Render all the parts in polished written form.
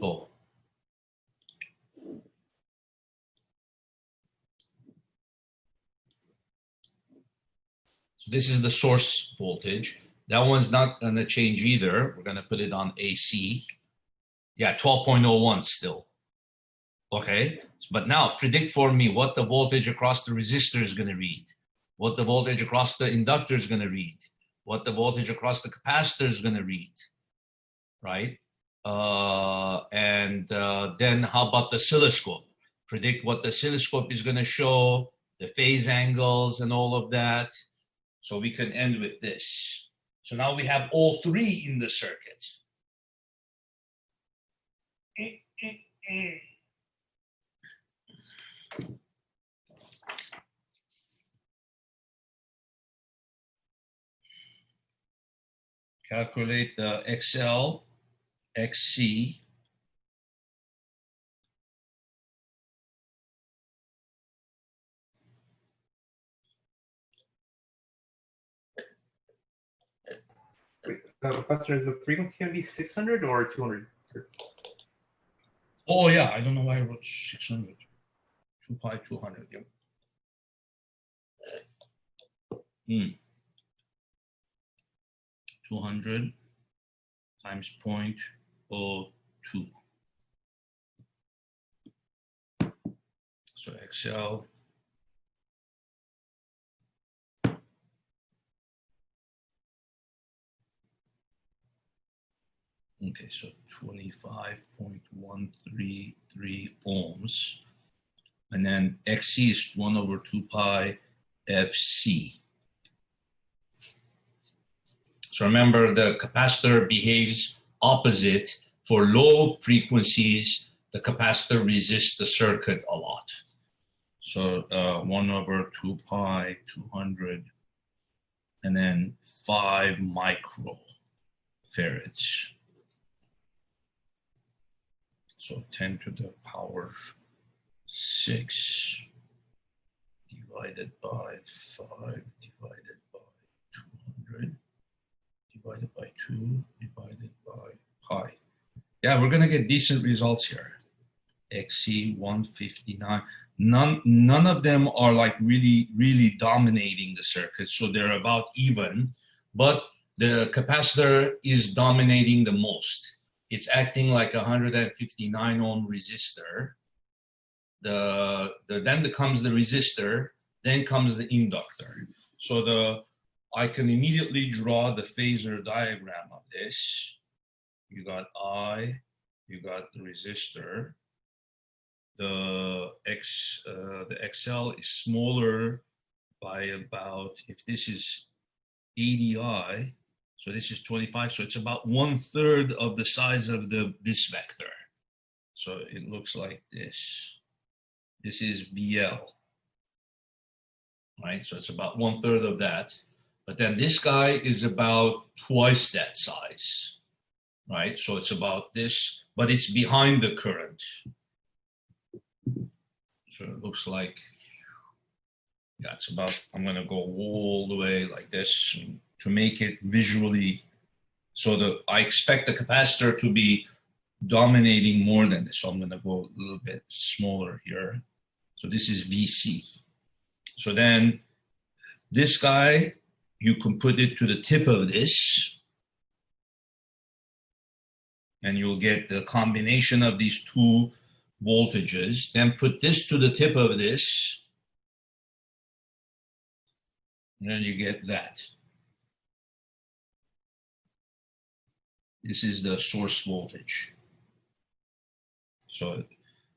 Oh. So this is the source voltage. That one's not going to change either. We're going to put it on AC. Yeah, 12.01 still. Okay, but now predict for me what the voltage across the resistor is going to read, what the voltage across the inductor is going to read, what the voltage across the capacitor is going to read, right? Then how about the oscilloscope? Predict what the oscilloscope is going to show, the phase angles and all of that. So we can end with this. So now we have all three in the circuit. Calculate the XL, XC, Professor, is the frequency going to be 600 or 200? Oh yeah, I don't know why I wrote 600. 2 pi 200. Yep. 200 times 0.02. So XL. Okay, so 25.133 ohms. And then XC is 1 over 2 pi FC. So remember, the capacitor behaves opposite. For low frequencies, the capacitor resists the circuit a lot. So 1 over 2 pi 200, and then 5 microfarads. So 10 to the power 6 divided by 5 divided by 200 divided by 2 divided by pi. Yeah, we're going to get decent results here. XC 159. None of them are like really dominating the circuit, so they're about even, but the capacitor is dominating the most. It's acting like a 159 ohm resistor. Then comes the resistor, then comes the inductor. So I can immediately draw the phasor diagram of this. You got I, you got the resistor. The XL is smaller by about, if this is 80I, so this is 25, so it's about 1/3 of the size of this vector. So it looks like this. This is VL, right? So it's about 1/3 of that. But then this guy is about twice that size, right? So it's about this, but it's behind the current. So it looks like, yeah, it's about, I'm going to go all the way like this to make it visually. So I expect the capacitor to be dominating more than this. So I'm going to go a little bit smaller here. So this is VC. So then this guy, you can put it to the tip of this, and you'll get the combination of these two voltages. Then put this to the tip of this, and then you get that. This is the source voltage. So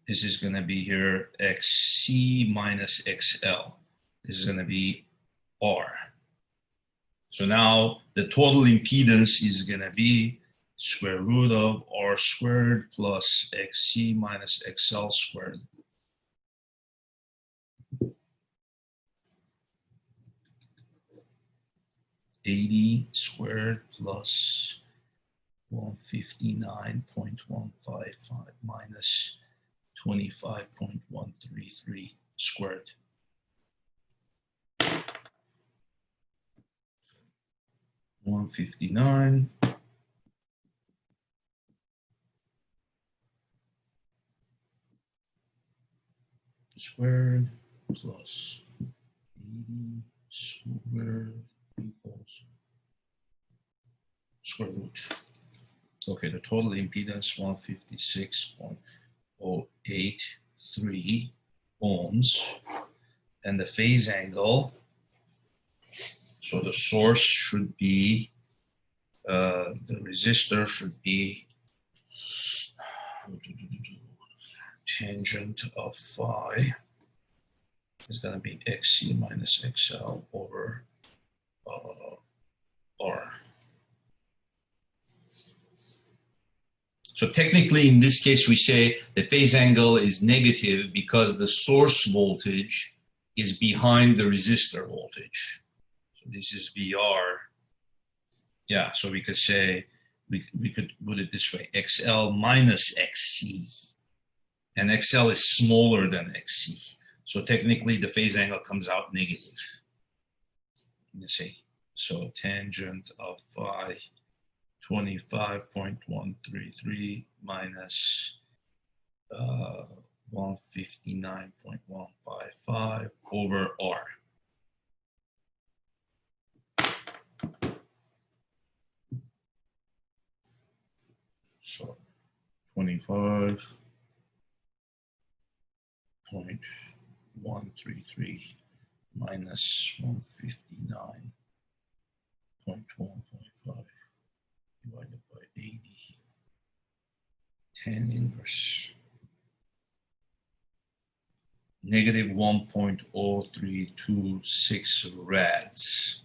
this is going to be here XC minus XL. This is going to be R. So now the total impedance is going to be square root of R squared plus XC minus XL squared. $80 squared plus 159.155 minus 25.133 squared. $159 squared plus 80 squared equals square root. Okay, the total impedance 156.083 ohms, and the phase angle. So the source should be, the resistor should be tangent of phi is going to be XC minus XL over R. So technically, in this case, we say the phase angle is negative because the source voltage is behind the resistor voltage. So this is VR. Yeah, so we could say, we could put it this way, XL minus XC. And XL is smaller than XC. So technically, the phase angle comes out negative. You see, so tangent of phi 25.133 minus 159.155 over R. So 25.133 minus 159.155 divided by 80, 10 inverse. Negative 1.0326 rads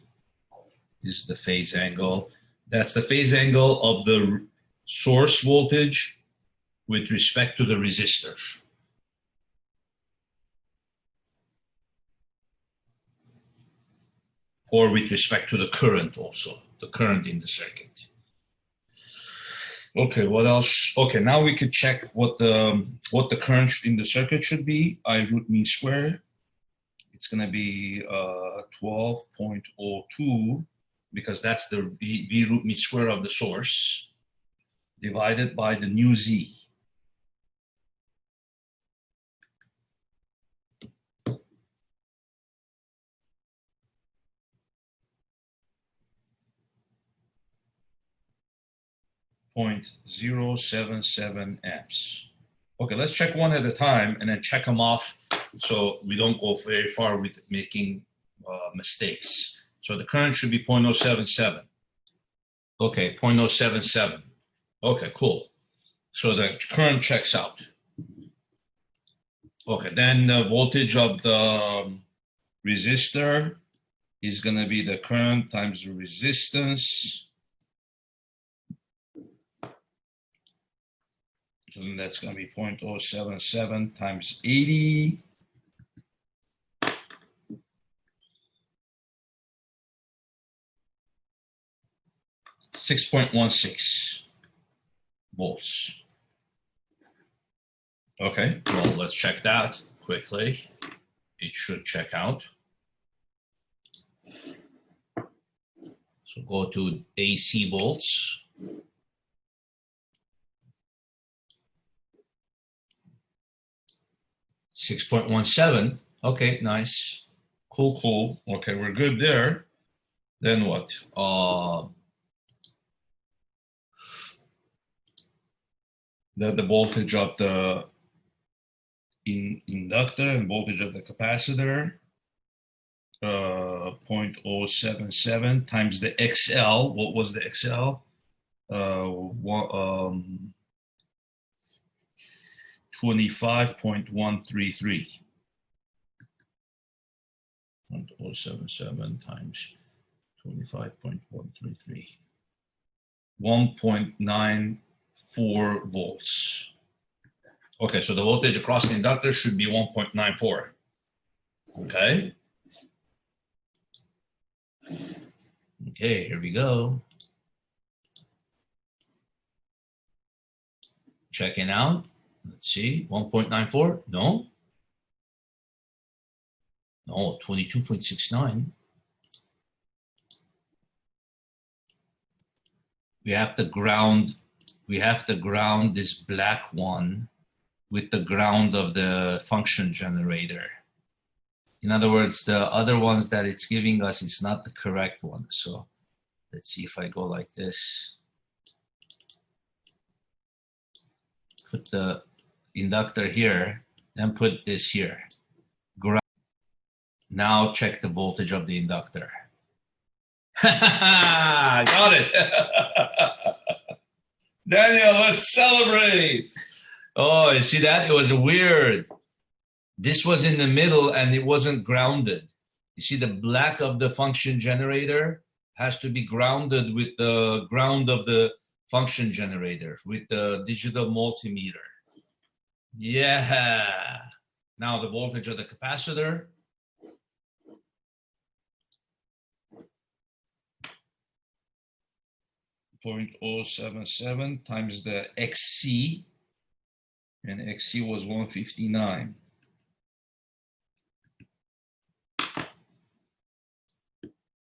is the phase angle. That's the phase angle of the source voltage with respect to the resistor. Or with respect to the current also, the current in the circuit. Okay, what else? Okay, now we could check what the current in the circuit should be. I root mean square. It's going to be 12.02 because that's the V root mean square of the source divided by the new Z. .077 amps. Okay, let's check one at a time and then check them off so we don't go very far with making mistakes. So the current should be 0.077. Okay, 0.077. Okay, cool. So the current checks out. Okay, then the voltage of the resistor is going to be the current times the resistance. So then that's going to be 0.077 times 80. .16 volts. Okay, well, let's check that quickly. It should check out. So go to AC volts. .17. Okay, nice. Cool, cool. Okay, we're good there. Then what? The voltage of the inductor and voltage of the capacitor, 0.077 times the XL. What was the XL? 25.133. 0.077 times 25.133. 1.94 volts. Okay, so the voltage across the inductor should be 1.94. Okay. Okay, here we go. Checking out. Let's see, 1.94? No. No, 22.69. We have to ground this black one with the ground of the function generator. In other words, the other ones that it's giving us, it's not the correct one. So let's see if I go like this. Put the inductor here, then put this here. Ground. Now check the voltage of the inductor. Got it. Daniel, let's celebrate. Oh, you see that? It was weird. This was in the middle and it wasn't grounded. You see the black of the function generator has to be grounded with the ground of the function generator, with the digital multimeter. Yeah. Now the voltage of the capacitor. .077 times the XC, and XC was 159.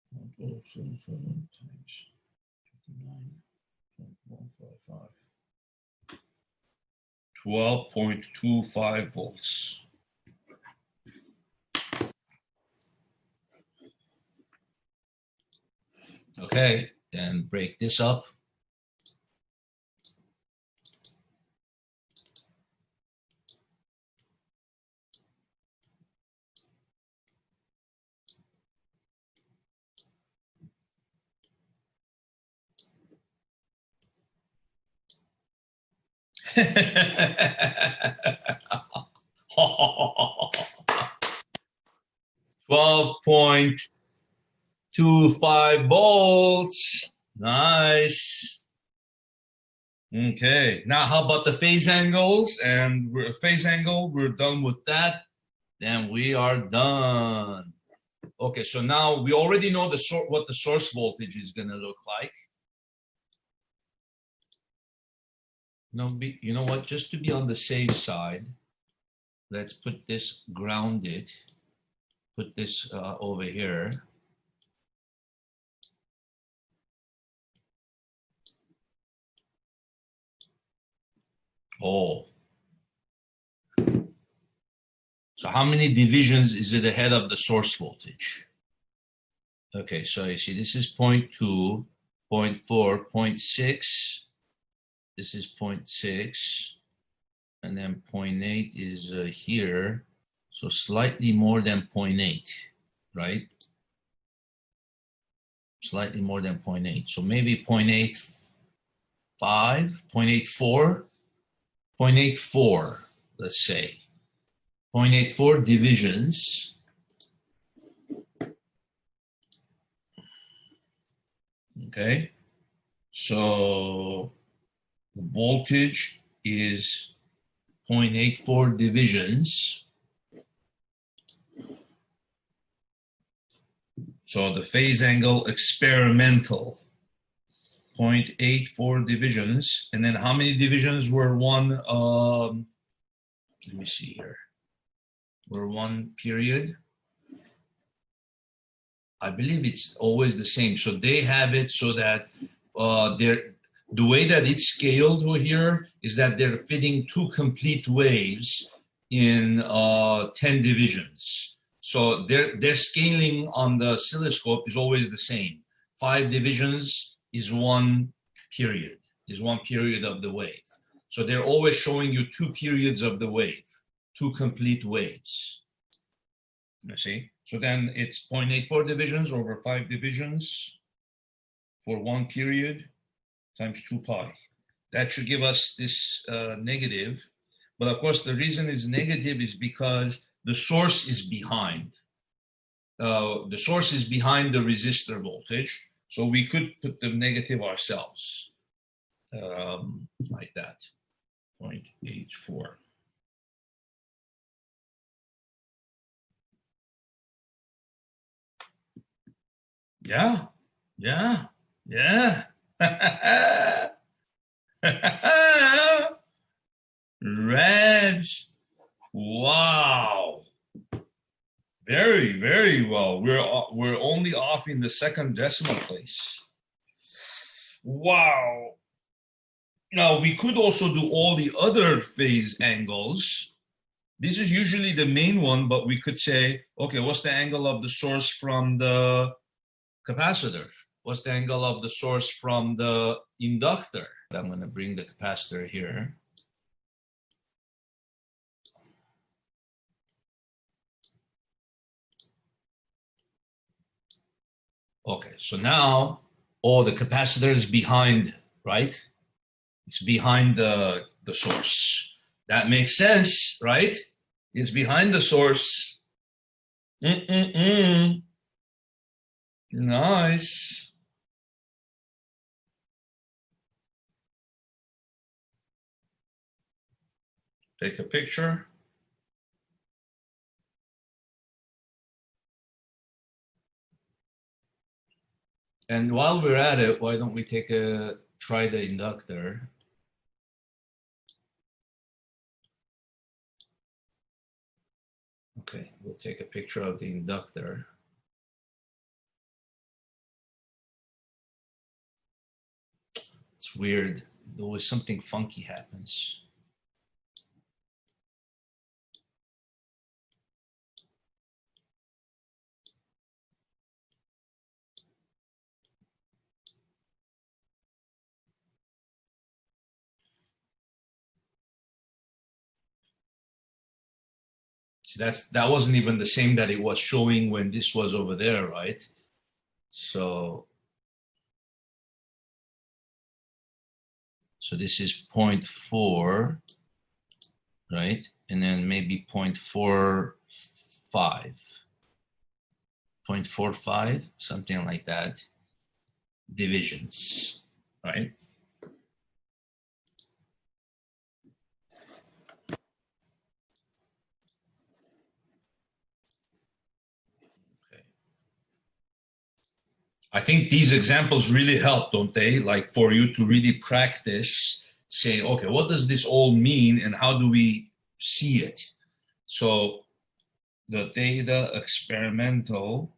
Times 59.155. 12.25 volts. Okay, then break this up. .25 volts. Nice. Okay. Now, how about the phase angles? And phase angle, we're done with that. Then we are done. Okay. So now we already know what the source voltage is going to look like. No, you know what? Just to be on the safe side, let's put this grounded. Put this over here. Oh. So how many divisions is it ahead of the source voltage? Okay, so you see this is 0.2, 0.4, 0.6. This is 0.6. And then 0.8 is here. So slightly more than 0.8, right? Slightly more than 0.8. So maybe 0.85, 0.84, 0.84, let's say. 0.84 divisions. Okay. So the voltage is 0.84 divisions. So the phase angle experimental, 0.84 divisions. And then how many divisions were one, let me see here, were one period? I believe it's always the same. So they have it so that the way that it's scaled over here is that they're fitting 2 complete waves in 10 divisions. So their scaling on the oscilloscope is always the same. 5 divisions is one period of the wave. So they're always showing you 2 periods of the wave, 2 complete waves. You see? So then it's 0.84 divisions over 5 divisions for 1 period times 2 pi. That should give us this negative. But of course, the reason it's negative is because the source is behind. The source is behind the resistor voltage. So we could put the negative ourselves, like that, 0.84. Yeah, yeah, yeah. Reds. Wow. Very, very well. We're only off in the second decimal place. Wow. Now we could also do all the other phase angles. This is usually the main one, but we could say, okay, what's the angle of the source from the capacitor? What's the angle of the source from the inductor? I'm going to bring the capacitor here. Okay, so now, the capacitor is behind, right? It's behind the source. That makes sense, right? It's behind the source. Nice. Take a picture. And while we're at it, why don't we try the inductor? Okay, we'll take a picture of the inductor. It's weird. Always something funky happens. See, that wasn't even the same that it was showing when this was over there, right? So this is 0.4, right? And then maybe 0.45, 0.45, something like that, divisions, right? Okay. I think these examples really help, don't they? Like for you to really practice, say, okay, what does this all mean and how do we see it? So the theta experimental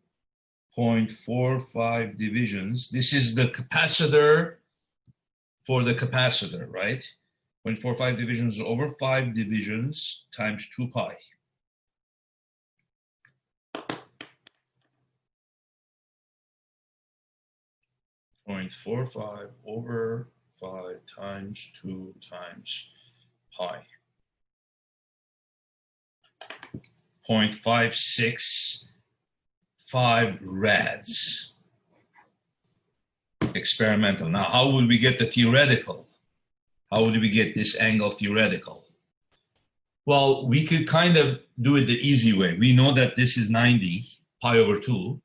0.45 divisions. This is the capacitor for the capacitor, right? 0.45 divisions over 5 divisions times 2 pi. .45 over 5 times 2 times pi. 0.565 rads. Experimental. Now, how would we get the theoretical? How would we get this angle theoretical? Well, we could kind of do it the easy way. We know that this is 90 pi over 2.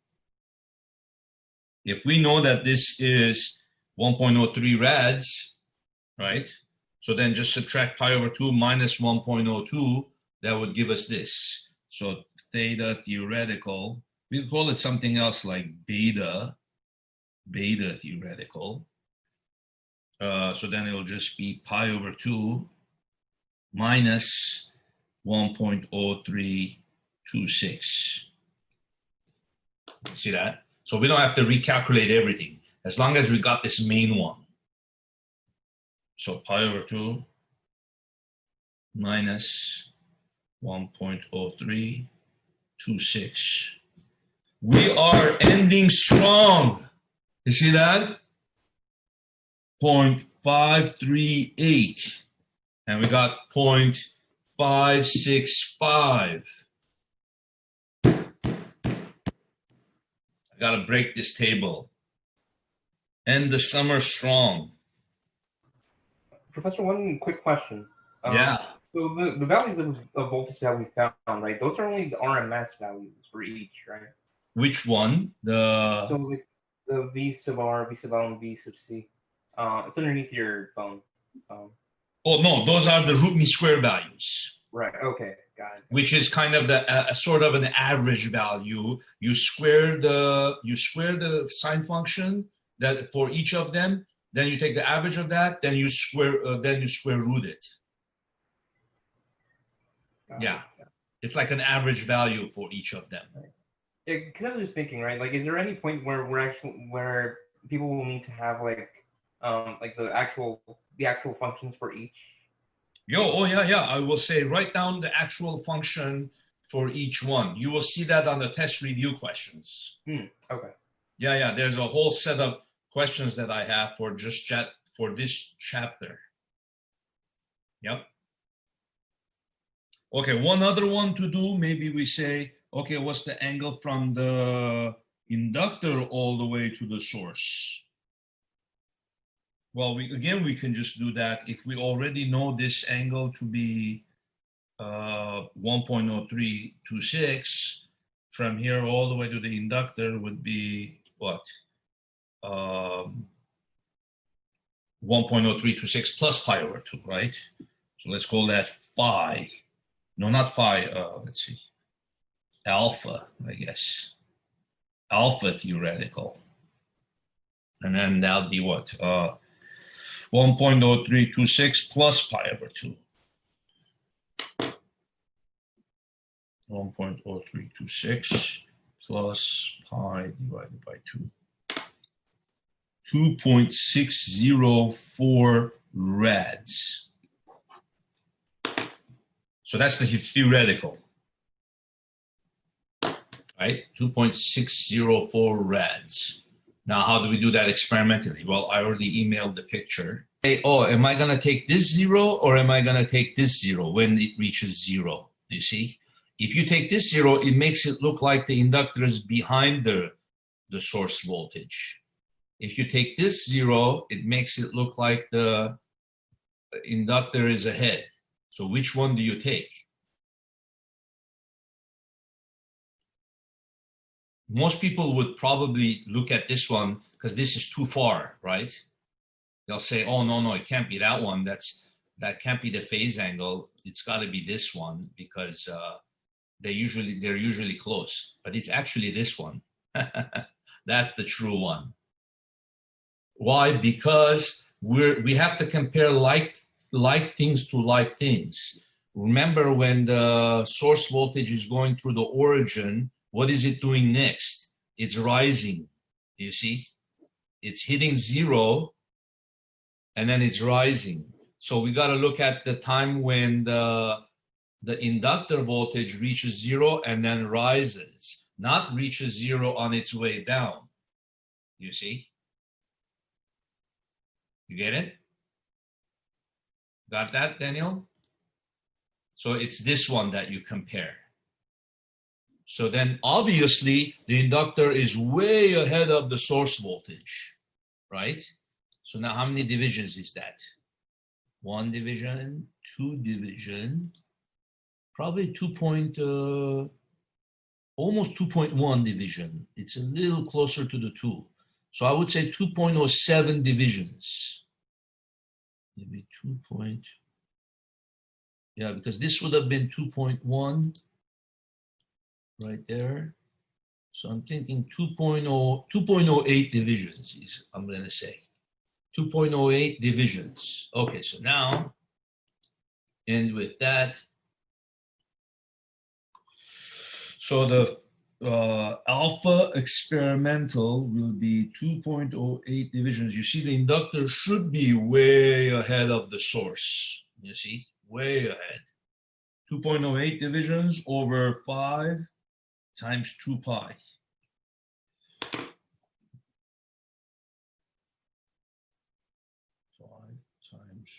If we know that this is 1.03 rads, right? So then just subtract pi over 2 minus 1.02. That would give us this. So theta theoretical, we could call it something else like beta theoretical. So then it'll just be pi over 2 minus 1.0326. See that? So we don't have to recalculate everything as long as we got this main one. So pi over 2 minus 1.0326. We are ending strong. You see that? 0.538. And we got 0.565. I got to break this table. End the summer strong. Professor, one quick question. Yeah. So the values of voltage that we found, right? Those are only the RMS values for each, right? Which one? So like the V sub R, V sub L, and V sub C. It's underneath your phone. Oh no, those are the root mean square values. Right. Okay. Got it. Which is kind of a sort of an average value. You square the sine function that for each of them. Then you take the average of that. Then you square root it. Yeah, it's like an average value for each of them. Right. Yeah, because I was just thinking, right? Like, is there any point where people will need to have like the actual the actual functions for each? Oh yeah. I will say write down the actual function for each one. You will see that on the test review questions. Okay. Yeah. There's a whole set of questions that I have for just for this chapter. Yep. Okay, one other one to do, maybe we say, okay, what's the angle from the inductor all the way to the source? Well, we can just do that if we already know this angle to be 1.0326. From here all the way to the inductor would be what? 1.0326 plus pi over 2, right? So let's call that phi. No, not phi. Let's see. Alpha, I guess. Alpha theoretical. And then that'll be what? 1.0326 plus pi over 2. 1.0326 plus pi divided by 2. 2.604 rads. So that's the theoretical, right? 2.604 rads. Now, how do we do that experimentally? Well, I already emailed the picture. Hey, oh, am I going to take this 0 or am I going to take this 0 when it reaches 0? Do you see? If you take this 0, it makes it look like the inductor is behind the source voltage. If you take this 0, it makes it look like the inductor is ahead. So which one do you take? Most people would probably look at this one because this is too far, right? They'll say, oh, no, it can't be that one. That can't be the phase angle. It's got to be this one because they're usually close. But it's actually this one. That's the true one. Why? Because we have to compare like things to like things. Remember, when the source voltage is going through the origin, what is it doing next? It's rising. Do you see? It's hitting 0 and then it's rising. So we got to look at the time when the inductor voltage reaches 0 and then rises, not reaches 0 on its way down. You see? You get it? Got that, Daniel? So it's this one that you compare. So then obviously the inductor is way ahead of the source voltage, right? So now how many divisions is that? 1 division, 2 division, probably almost 2.1 division. It's a little closer to the 2. So I would say 2.07 divisions. Maybe 2. Yeah, because this would have been 2.1 right there. So I'm thinking 2.08 divisions is, I'm going to say. 2.08 divisions. Okay, so now, and with that, so the alpha experimental will be 2.08 divisions. You see, the inductor should be way ahead of the source. You see, way ahead. 2.08 divisions over 5 times 2 pi. 5 times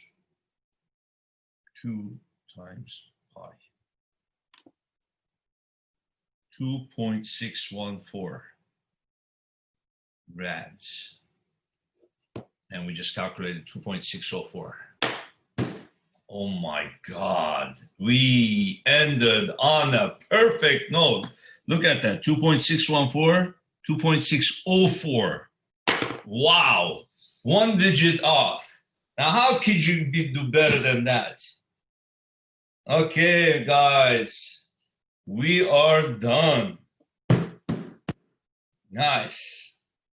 2 times pi. 2.614 rads. And we just calculated 2.604. Oh my God. We ended on a perfect note. Look at that. 2.614, 2.604. Wow. 1 digit off. Now, how could you do better than that? Okay, guys. We are done. Nice.